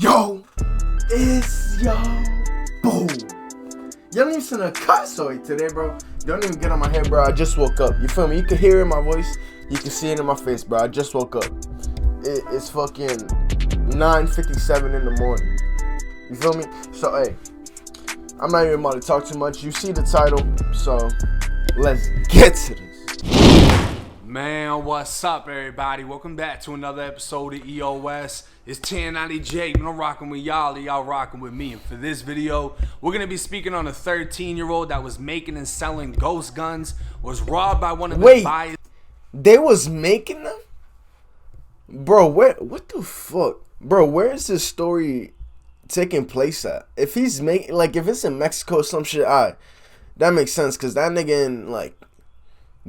Yo, it's yo, boom. Y'all need to cut sorry today, bro. Don't even get on my head, bro. I just woke up. You feel me? You can hear it in my voice. You can see it in my face, bro. I just woke up. It's fucking 9:57 in the morning. You feel me? So, hey, I'm not even about to talk too much. You see the title, so let's get to this. Man, what's up, everybody? Welcome back to another episode of EOS. It's 1090 Jake, and I'm rocking with y'all, and y'all rocking with me. And for this video, we're going to be speaking on a 13-year-old that was making and selling ghost guns, was robbed by one of the buyers. They was making them? Bro, what the fuck? Bro, where is this story taking place at? If he's making, like, if it's in Mexico or some shit, that makes sense, because that nigga in, like,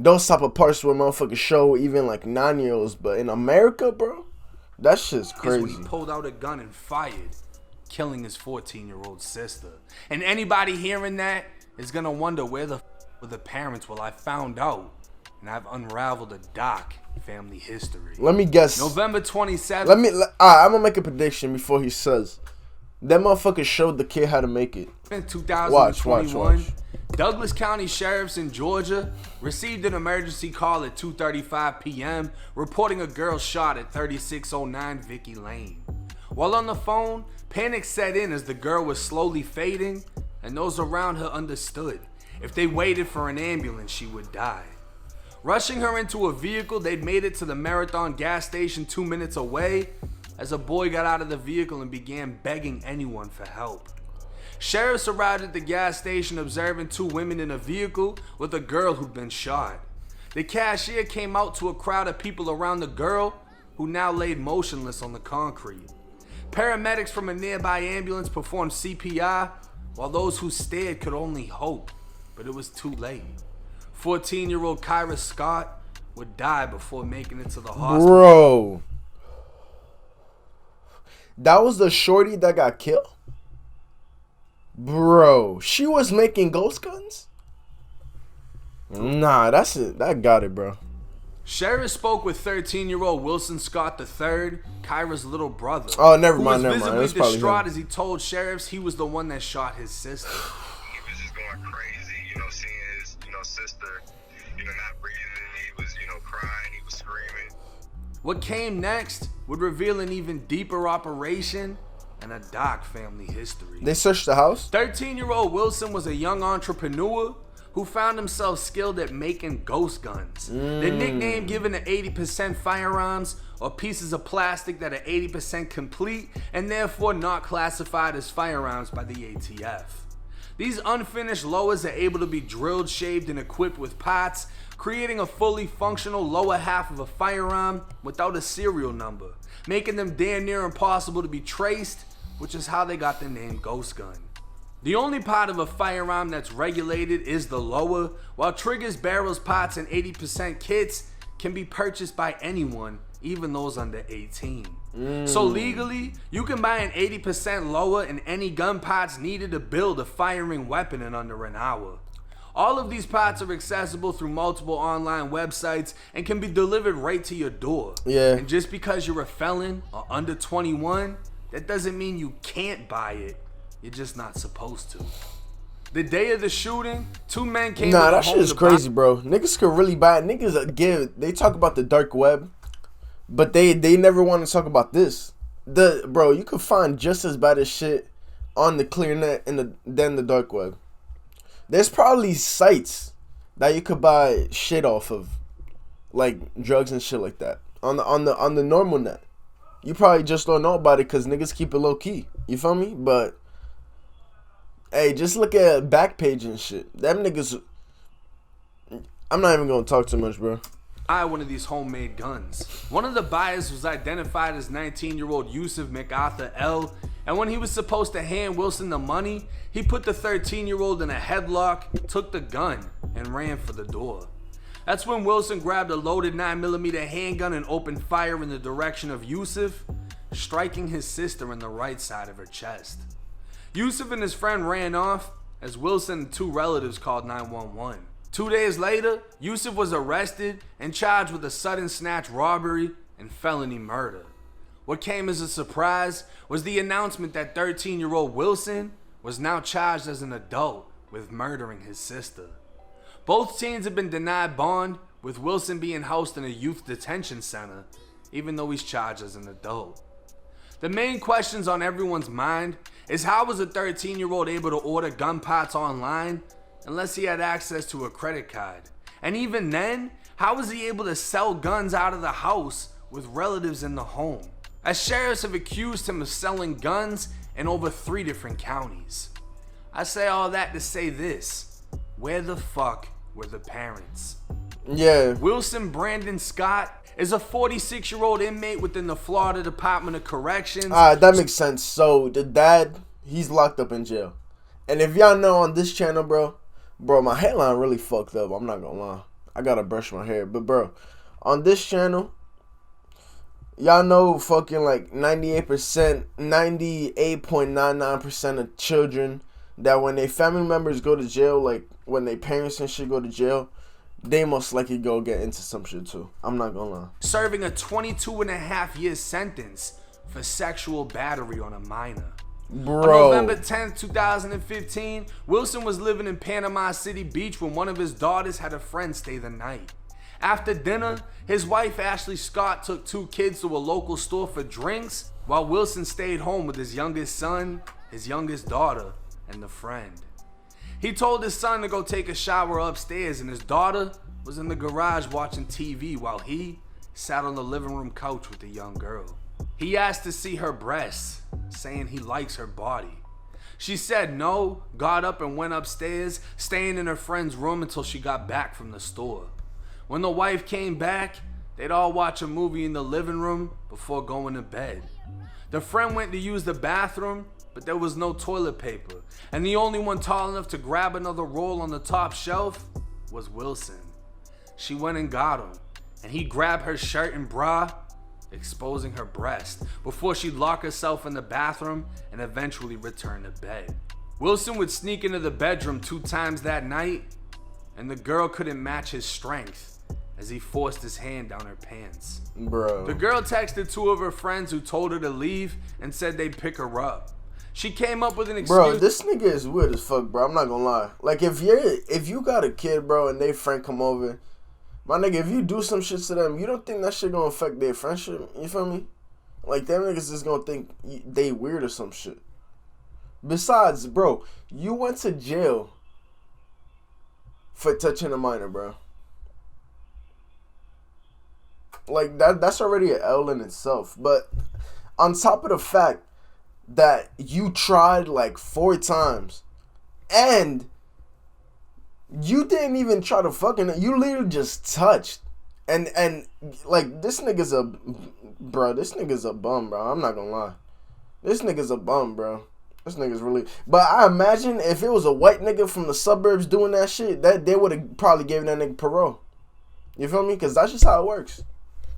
Don't Stop a Parts where motherfuckers show even, like, 9-year-olds, but in America, bro? That shit's crazy. When he pulled out a gun and fired, killing his 14-year-old sister. And anybody hearing that is gonna wonder where the were the parents. Well, I found out, and I've unraveled a dark family history. Let me guess. November 27th. I'm gonna make a prediction before he says. That motherfucker showed the kid how to make it. In 2021, watch. Douglas County sheriffs in Georgia received an emergency call at 2:35 p.m. reporting a girl shot at 3609 Vicky Lane. While on the phone, panic set in as the girl was slowly fading, and those around her understood if they waited for an ambulance, she would die. Rushing her into a vehicle, they'd made it to the Marathon gas station 2 minutes away as a boy got out of the vehicle and began begging anyone for help. Sheriffs arrived at the gas station observing two women in a vehicle with a girl who'd been shot. The cashier came out to a crowd of people around the girl, who now laid motionless on the concrete. Paramedics from a nearby ambulance performed CPR, while those who stared could only hope, but it was too late. 14-year-old Kyra Scott would die before making it to the hospital. Bro, that was the shorty that got killed? Bro, she was making ghost guns? Nah, that's it. That got it, bro. Sheriff spoke with 13-year-old Wilson Scott III, Kyra's little brother. Oh, never mind. Who was visibly That's distraught as he told sheriffs he was the one that shot his sister. He was just going crazy, seeing his, sister, not breathing. He was, crying. He was screaming. What came next would reveal an even deeper operation and a dark family history. They searched the house? 13-year-old Wilson was a young entrepreneur who found himself skilled at making ghost guns. The nickname given to 80% firearms or pieces of plastic that are 80% complete and therefore not classified as firearms by the ATF. These unfinished lowers are able to be drilled, shaved, and equipped with parts, creating a fully functional lower half of a firearm without a serial number, making them damn near impossible to be traced, which is how they got the name ghost gun. The only part of a firearm that's regulated is the lower, while triggers, barrels, parts, and 80% kits can be purchased by anyone, even those under 18. So legally, you can buy an 80% lower and any gun parts needed to build a firing weapon in under an hour. All of these parts are accessible through multiple online websites and can be delivered right to your door. Yeah. And just because you're a felon or under 21, that doesn't mean you can't buy it. You're just not supposed to. The day of the shooting, two men came to the home. That shit is crazy, bro. Niggas could really buy it. They talk about the dark web, but they never want to talk about this. Bro, you could find just as bad as shit on the clear net than the dark web. There's probably sites that you could buy shit off of, like drugs and shit like that on the normal net. You probably just don't know about it because niggas keep it low key. You feel me? But hey, just look at Backpage and shit. Them niggas. I'm not even gonna talk too much, bro. Buy one of these homemade guns. One of the buyers was identified as 19-year-old Yusuf MacArthur L. And when he was supposed to hand Wilson the money, he put the 13-year-old in a headlock, took the gun, and ran for the door. That's when Wilson grabbed a loaded 9mm handgun and opened fire in the direction of Yusuf, striking his sister in the right side of her chest. Yusuf and his friend ran off as Wilson and two relatives called 911. 2 days later, Yusuf was arrested and charged with a sudden snatch robbery and felony murder. What came as a surprise was the announcement that 13-year-old Wilson was now charged as an adult with murdering his sister. Both teens have been denied bond, with Wilson being housed in a youth detention center, even though he's charged as an adult. The main questions on everyone's mind is how was a 13-year-old able to order gun parts online unless he had access to a credit card? And even then, how was he able to sell guns out of the house with relatives in the home? As sheriffs have accused him of selling guns in over 3 different counties. I say all that to say this: where the fuck were the parents? Yeah. Wilson Brandon Scott is a 46-year-old inmate within the Florida Department of Corrections. That makes sense. So the dad, he's locked up in jail. And if y'all know on this channel, bro, my hairline really fucked up. I'm not gonna lie. I gotta brush my hair. But bro, on this channel, y'all know fucking like 98.99% of children that when their family members go to jail, like when their parents and shit go to jail, they most likely go get into some shit too. I'm not gonna lie. Serving a 22.5-year sentence for sexual battery on a minor. Bro. On November 10th, 2015, Wilson was living in Panama City Beach when one of his daughters had a friend stay the night. After dinner, his wife Ashley Scott took 2 kids to a local store for drinks, while Wilson stayed home with his youngest son, his youngest daughter, and the friend. He told his son to go take a shower upstairs, and his daughter was in the garage watching TV while he sat on the living room couch with the young girl. He asked to see her breasts, saying he likes her body. She said no, got up and went upstairs, staying in her friend's room until she got back from the store. When the wife came back, they'd all watch a movie in the living room before going to bed. The friend went to use the bathroom, but there was no toilet paper, and the only one tall enough to grab another roll on the top shelf was Wilson. She went and got him, and he grabbed her shirt and bra, exposing her breast, before she'd lock herself in the bathroom and eventually return to bed. Wilson would sneak into the bedroom 2 times that night, and the girl couldn't match his strength as he forced his hand down her pants. Bro. The girl texted 2 of her friends who told her to leave and said they'd pick her up. She came up with an excuse. Bro, this nigga is weird as fuck, bro. I'm not gonna lie. Like, if you got a kid, bro, and they friend come over, my nigga, if you do some shit to them, you don't think that shit gonna affect their friendship? You feel me? Like, them niggas just gonna think they weird or some shit. Besides, bro, you went to jail for touching a minor, bro. Like, that's already an L in itself. But on top of the fact that you tried like 4 times and you didn't even try to fucking, you literally just touched, and like, this nigga's a bum, bro. I'm not gonna lie, this nigga's a bum, bro. This nigga's really, but I imagine if it was a white nigga from the suburbs doing that shit, that they would have probably given that nigga parole. You feel me? Because that's just how it works.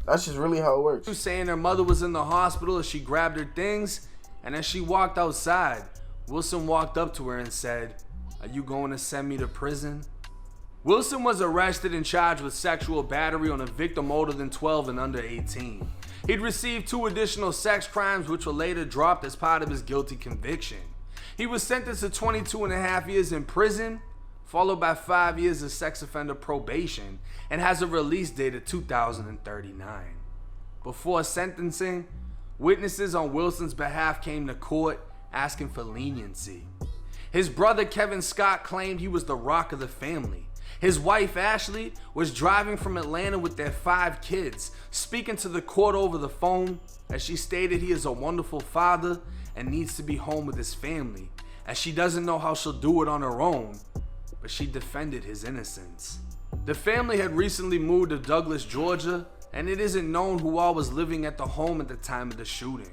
That's just really how it works. She was saying her mother was in the hospital as she grabbed her things. And as she walked outside, Wilson walked up to her and said, "Are you going to send me to prison?" Wilson was arrested and charged with sexual battery on a victim older than 12 and under 18. He'd received 2 additional sex crimes which were later dropped as part of his guilty conviction. He was sentenced to 22.5 years in prison, followed by 5 years of sex offender probation, and has a release date of 2039. Before sentencing, witnesses on Wilson's behalf came to court asking for leniency. His brother Kevin Scott claimed he was the rock of the family. His wife Ashley was driving from Atlanta with their 5 kids, speaking to the court over the phone as she stated he is a wonderful father and needs to be home with his family, as she doesn't know how she'll do it on her own, but she defended his innocence. The family had recently moved to Douglas, Georgia, and it isn't known who all was living at the home at the time of the shooting.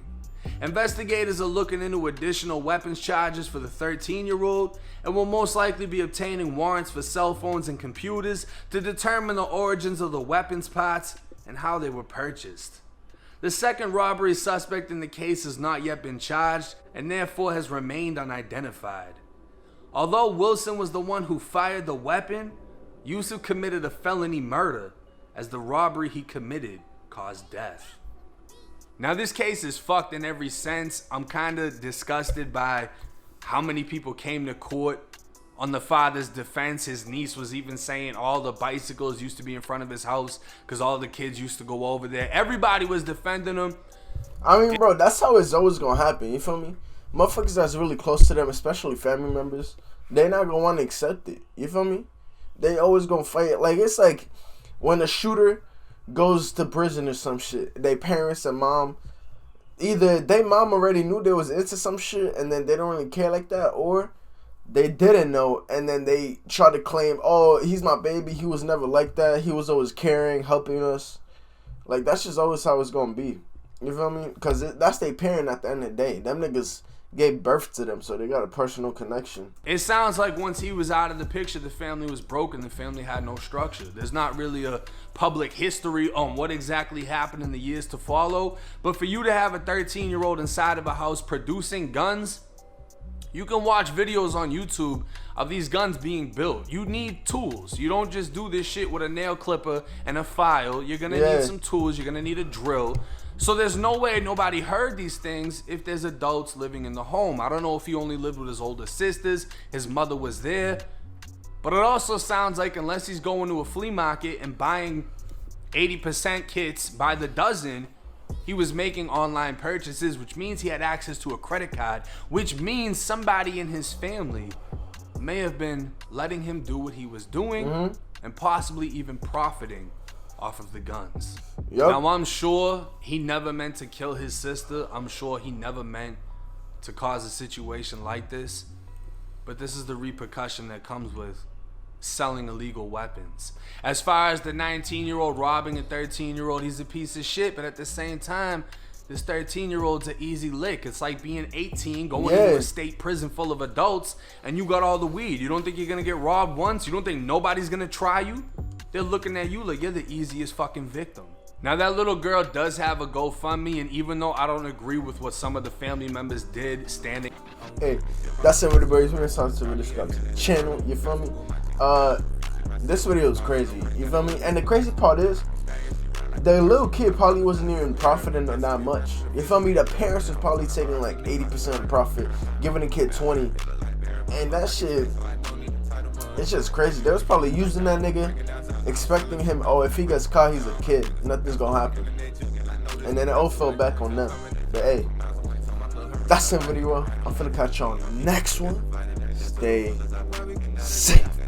Investigators are looking into additional weapons charges for the 13-year-old and will most likely be obtaining warrants for cell phones and computers to determine the origins of the weapons parts and how they were purchased. The second robbery suspect in the case has not yet been charged and therefore has remained unidentified. Although Wilson was the one who fired the weapon, Yusuf committed a felony murder as the robbery he committed caused death. Now, this case is fucked in every sense. I'm kind of disgusted by how many people came to court on the father's defense. His niece was even saying all the bicycles used to be in front of his house because all the kids used to go over there. Everybody was defending him. I mean, bro, that's how it's always gonna happen. You feel me? Motherfuckers that's really close to them, especially family members, they not gonna want to accept it. You feel me? They always gonna fight. Like, it's like when a shooter goes to prison or some shit. They parents and mom, either they mom already knew they was into some shit and then they don't really care like that, or they didn't know and then they try to claim, oh, he's my baby, he was never like that, he was always caring, helping us. Like, that's just always how it's gonna be. You feel me? Because that's their parent at the end of the day. Them niggas gave birth to them, so they got a personal connection. It sounds like once he was out of the picture, the family was broken. The family had no structure. There's not really a public history on what exactly happened in the years to follow. But for you to have a 13-year-old inside of a house producing guns, you can watch videos on YouTube of these guns being built. You need tools. You don't just do this shit with a nail clipper and a file. You're gonna need some tools. You're gonna need a drill. So there's no way nobody heard these things if there's adults living in the home. I don't know if he only lived with his older sisters, his mother was there. But it also sounds like unless he's going to a flea market and buying 80% kits by the dozen, he was making online purchases, which means he had access to a credit card, which means somebody in his family may have been letting him do what he was doing and possibly even profiting off of the guns. Now, I'm sure he never meant to kill his sister. I'm sure he never meant to cause a situation like this. But this is the repercussion that comes with selling illegal weapons. As far as the 19-year-old robbing a 13-year-old, he's a piece of shit. But at the same time, this 13-year-old's an easy lick. It's like being 18, going into a state prison full of adults, and you got all the weed. You don't think you're going to get robbed once? You don't think nobody's going to try you? They're looking at you like you're the easiest fucking victim. Now, that little girl does have a GoFundMe, and even though I don't agree with what some of the family members did standing... Hey, that's it, everybody. When it's time to subscribe to the channel, you feel me? This video is crazy, you feel me? And the crazy part is, the little kid probably wasn't even profiting that much. You feel me? The parents was probably taking like 80% profit, giving the kid 20. And that shit, it's just crazy. They was probably using that nigga, expecting him, oh, if he gets caught, he's a kid. Nothing's gonna happen. And then it all fell back on them. But hey, that's the video. I'm finna catch you on the next one. Stay safe.